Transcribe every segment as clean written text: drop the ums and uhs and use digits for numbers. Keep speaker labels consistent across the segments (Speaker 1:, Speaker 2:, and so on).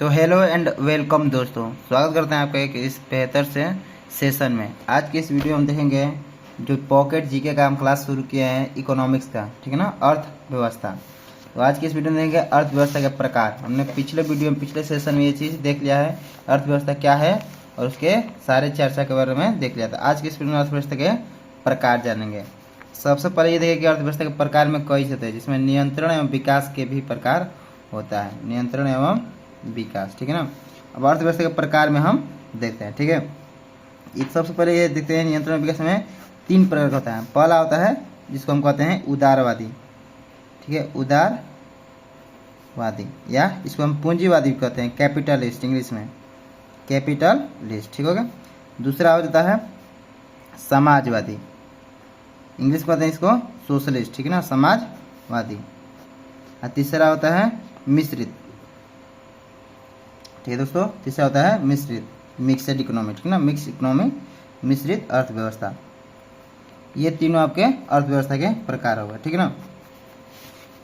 Speaker 1: तो hello and welcome दोस्तों, स्वागत करते हैं आपका एक इस बेहतर से सेशन में। आज की इस वीडियो में देखेंगे जो पॉकेट जीके का हम क्लास शुरू किए हैं इकोनॉमिक्स का, ठीक है ना, अर्थव्यवस्था। तो आज की इस वीडियो में देखेंगे अर्थव्यवस्था के प्रकार। हमने पिछले वीडियो में पिछले सेशन में ये चीज़ देख लिया है, अर्थव्यवस्था क्या है और उसके सारे चर्चा के बारे में देख लिया था। आज की इस वीडियो में अर्थव्यवस्था के प्रकार जानेंगे। सबसे पहले ये देखेंगे कि अर्थव्यवस्था के प्रकार में कई होते हैं, जिसमें नियंत्रण एवं विकास के भी प्रकार होता है, नियंत्रण एवं विकास, ठीक है ना। अब अर्थव्यवस्था के प्रकार में हम देखते हैं, ठीक है। एक सबसे पहले ये देखते हैं नियंत्रण विकास में 3 प्रकार होता है। पहला होता है जिसको हम कहते हैं उदारवादी, ठीक है, उदारवादी, या इसको हम पूंजीवादी कहते हैं, कैपिटलिस्ट, इंग्लिश में कैपिटलिस्ट, ठीक होगा। दूसरा हो जाता है समाजवादी, इंग्लिश में कहते हैं इसको सोशलिस्ट, ठीक है ना, समाजवादी। और तीसरा होता है मिश्रित, ठीक है दोस्तों। तीसरा होता है मिश्रित, मिक्सड इकोनॉमी, ठीक है ना, मिक्स इकोनॉमी, मिश्रित अर्थव्यवस्था। ये तीनों आपके अर्थव्यवस्था के प्रकार हो गए, ठीक है ना।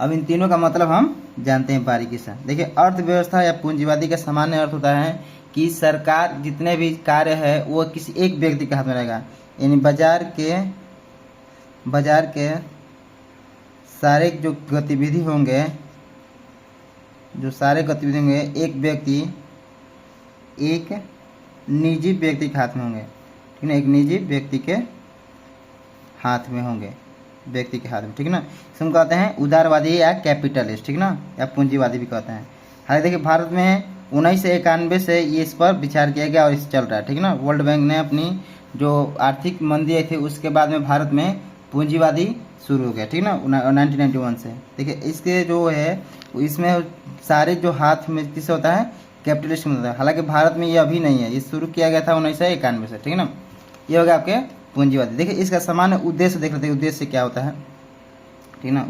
Speaker 1: अब इन तीनों का मतलब हम जानते हैं बारीकी से। देखिए, अर्थव्यवस्था या पूंजीवादी का सामान्य अर्थ होता है कि सरकार जितने भी कार्य है वो किसी एक व्यक्ति के हाथ में रहेगा, यानी बाजार के सारे जो गतिविधि होंगे, एक व्यक्ति, एक निजी व्यक्ति के हाथ में होंगे, ठीक है ना, एक निजी व्यक्ति के हाथ में होंगे, व्यक्ति के हाथ में, ठीक है ना। इसको कहते हैं उदारवादी या कैपिटलिस्ट, ठीक ना, या पूंजीवादी भी कहते हैं। हालांकि देखिए, भारत में 1991 से ये इस पर विचार किया गया और इस चल रहा है, ठीक है ना। वर्ल्ड बैंक ने अपनी जो आर्थिक मंदी आई थी उसके बाद में भारत में पूंजीवादी शुरू हो गया, ठीक ना, 1991 से। देखिए, इसके जो है इसमें सारे जो हाथ में किससे होता है, कैपिटलिस्ट में होता है। हालांकि भारत में ये अभी नहीं है, ये शुरू किया गया था 1991 से, ठीक है ना। ये हो गया आपके पूंजीवादी। देखिए, इसका सामान्य उद्देश्य देख लेते हैं, उद्देश्य क्या होता है, ठीक है ना।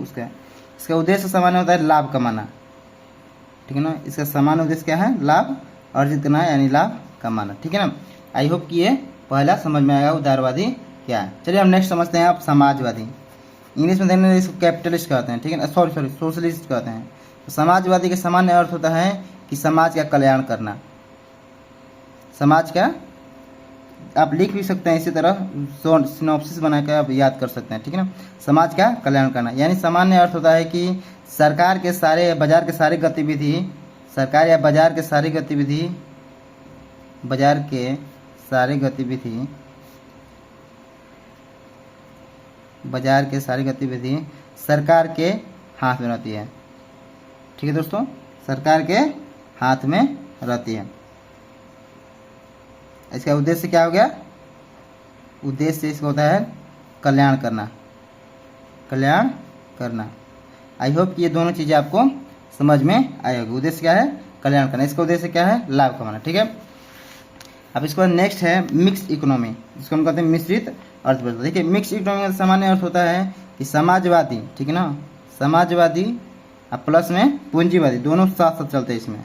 Speaker 1: इसका उद्देश्य सामान्य होता है लाभ कमाना, ठीक है ना। इसका सामान्य उद्देश्य क्या है, लाभ अर्जित करना, यानी लाभ कमाना, ठीक है ना। आई होप कि ये पहला समझ में आएगा उदारवादी क्या है। चलिए हम नेक्स्ट समझते हैं आप समाजवादी। इंग्लिश में देखने इसको कैपिटलिस्ट कहते हैं, ठीक है ना, सॉरी सोशलिस्ट कहते हैं। तो समाजवादी का सामान्य अर्थ होता है कि समाज का कल्याण करना, समाज का, आप लिख भी सकते हैं इसी तरह, सिनॉप्सिस बनाकर आप याद कर सकते हैं, ठीक है ना। समाज का कल्याण करना यानी सामान्य अर्थ होता है कि सरकार के सारे बाजार के सारी गतिविधि, सरकार या बाजार के सारी गतिविधि सरकार के हाथ में रहती है, ठीक है दोस्तों, सरकार के हाथ में रहती है। इसका उद्देश्य क्या हो गया, उद्देश्य इसका होता है कल्याण करना। आई होप कि ये दोनों चीज़ें आपको समझ में आएगी। उद्देश्य क्या है, कल्याण करना, इसका उद्देश्य क्या है, लाभ कमाना, ठीक है। अब इसके बाद नेक्स्ट है मिक्स इकोनॉमी, जिसको हम कहते हैं मिश्रित अर्थव्यवस्था। देखिए, मिक्स इकोनॉमी का सामान्य अर्थ होता है कि समाजवादी, ठीक है ना, समाजवादी और प्लस में पूंजीवादी, दोनों साथ साथ चलते हैं इसमें,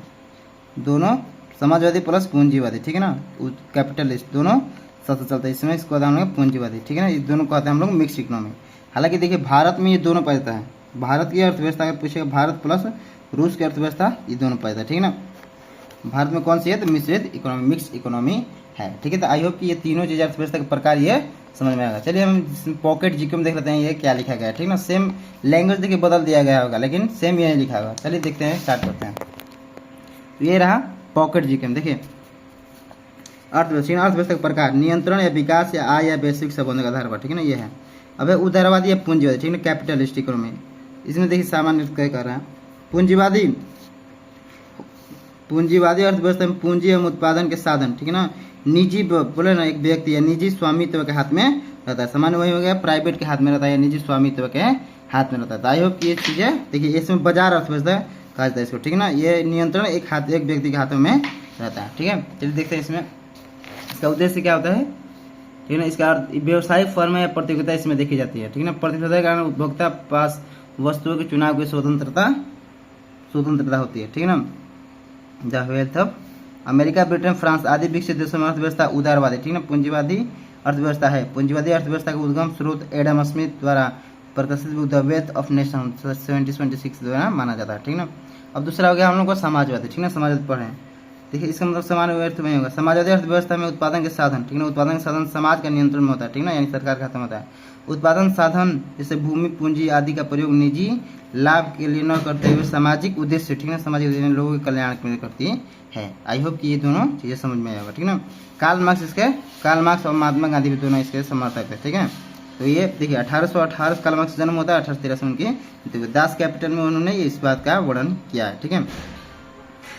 Speaker 1: दोनों समाजवादी प्लस पूंजीवादी, ठीक है ना, कैपिटलिस्ट, दोनों साथ साथ चलते हैं इसमें। इसको कहते हैं हम लोग पूंजीवादी, ठीक है ना। ये दोनों कहते हैं हम लोग मिक्स इकोनॉमी। हालांकि देखिए, भारत में ये दोनों पाया जाता है। भारत की अर्थव्यवस्था अगर पूछेगा, भारत प्लस रूस की अर्थव्यवस्था, ये दोनों पाया जाता है, ठीक है ना। भारत में कौन सी है, तो मिश्रित इकोनॉमी, मिक्स इकोनॉमी है, ठीक है। तो आई होप कि ये तीनों चीज़ अर्थव्यवस्था के प्रकार ये समझ में आएगा। चलिए हम पॉकेट जीके में देख लेते हैं ये क्या लिखा गया है, ठीक है ना। सेम लैंग्वेज देखिए बदल दिया गया होगा, लेकिन सेम यही लिखा होगा। चलिए देखते हैं, स्टार्ट करते हैं। तो ये रहा पॉकेट जीके में। देखिए, अर्थव्यवस्था के प्रकार, नियंत्रण या विकास या आय या वैश्विक संबंध का आधार पर, ठीक है ना, ये है। अब है उदारवादी या पूंजीवादी, ठीक है ना, कैपिटलिस्ट इकोनॉमी। इसमें देखिए सामान्य क्या कर रहा है, पूंजीवादी अर्थव्यवस्था में पूंजी एवं उत्पादन के साधन, ठीक है ना, निजी बोले ना, एक व्यक्ति या निजी स्वामित्व के हाथ में रहता है। सामान्य वही हो गया, प्राइवेट के हाथ में रहता है या निजी स्वामित्व के हाथ में रहता है। तो आई होप कि ये चीज़ें देखिए, इसमें बाजार अर्थव्यवस्था कहा जाता है इसको, ठीक है ना। ये नियंत्रण एक व्यक्ति के हाथों में रहता है, ठीक है। चलिए देखते हैं इसमें इसका उद्देश्य क्या होता है, ठीक है ना। इसका व्यवसायिक फर्म या प्रतियोगिता इसमें देखी जाती है, ठीक है ना। प्रतिस्पर्धा के कारण उपभोक्ता पास वस्तुओं के चुनाव की स्वतंत्रता होती है, ठीक है ना। The wealth of America, Britain, France आदि विकसित देशों में अर्थव्यवस्था उदारवादी, ठीक है ना, पूंजीवादी अर्थव्यवस्था है। पूंजीवादी अर्थव्यवस्था का उद्गम स्रोत एडम स्मिथ द्वारा प्रकाशित द वेल्थ ऑफ नेशन 1726 द्वारा माना जाता है, ठीक ना। अब दूसरा हो गया हम लोग को समाजवादी, ठीक ना, समाजवाद पढ़े। देखिए इसका मतलब समाज व्यर्थ में होगा। समाजवादी अर्थव्यवस्था में उत्पादन के साधन, ठीक है ना, उत्पादन के साधन समाज का नियंत्रण में होता है, ठीक ना, यानी सरकार का हाथ में होता है। उत्पादन साधन जैसे भूमि पूंजी आदि का प्रयोग निजी लाभ के लिए न करते हुए सामाजिक उद्देश्य, ठीक है, सामाजिक उद्देश्य लोगों के कल्याण के लिए करती है। आई होप कि ये दोनों चीजें समझ में आएगा, ठीक है ना। कार्ल मार्क्स और महात्मा गांधी भी दोनों इसके समर्थक थे, ठीक है। तो ये देखिए 1818 कार्ल मार्क्स जन्म होता है, 1813 में उनकी दास कैपिटल में उन्होंने इस बात का वर्णन किया है, ठीक है।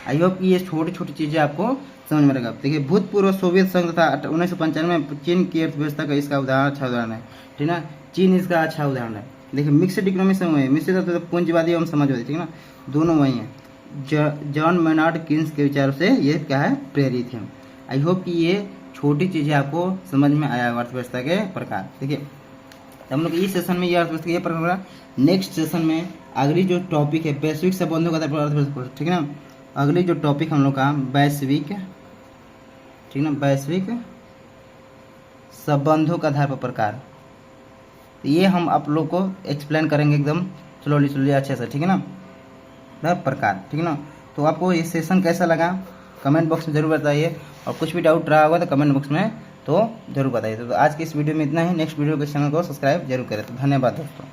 Speaker 1: आई होप कि ये छोटी छोटी चीजें आपको समझ में रहेगा। देखिए भूतपूर्व सोवियत संघ तथा 1995 में चीन की अर्थव्यवस्था का इसका अच्छा उदाहरण है, ठीक है ना, चीन इसका अच्छा उदाहरण है। देखिए मिक्सड इकोनॉमी से हुए मिश्रित अर्थव्यवस्था पूंजीवादी एवं समाजवादी, ठीक है ना, दोनों वही हैं। जॉन मेनार्ड कीन्स के विचारों से ये क्या है, प्रेरित है। आई होप कि ये छोटी चीजें आपको समझ में आया अर्थव्यवस्था के प्रकार। देखिए हम लोग इस सेशन में ये अर्थव्यवस्था ये प्रकार, नेक्स्ट सेशन में अगली जो टॉपिक है वैश्विक संबंधों का अर्थव्यवस्था, ठीक है ना, अगली जो टॉपिक हम लोग का वैश्विक, ठीक ना, वैश्विक संबंधों का आधार पर प्रकार, ये हम आप लोग को एक्सप्लेन करेंगे एकदम स्लोली अच्छे से, ठीक है ना, प्रकार, ठीक है ना। तो आपको ये सेशन कैसा लगा कमेंट बॉक्स में जरूर बताइए, और कुछ भी डाउट रहा होगा तो कमेंट बॉक्स में तो जरूर बताइए। तो आज की इस वीडियो में इतना ही। नेक्स्ट वीडियो के चैनल को सब्सक्राइब जरूर करें। तो धन्यवाद दोस्तों।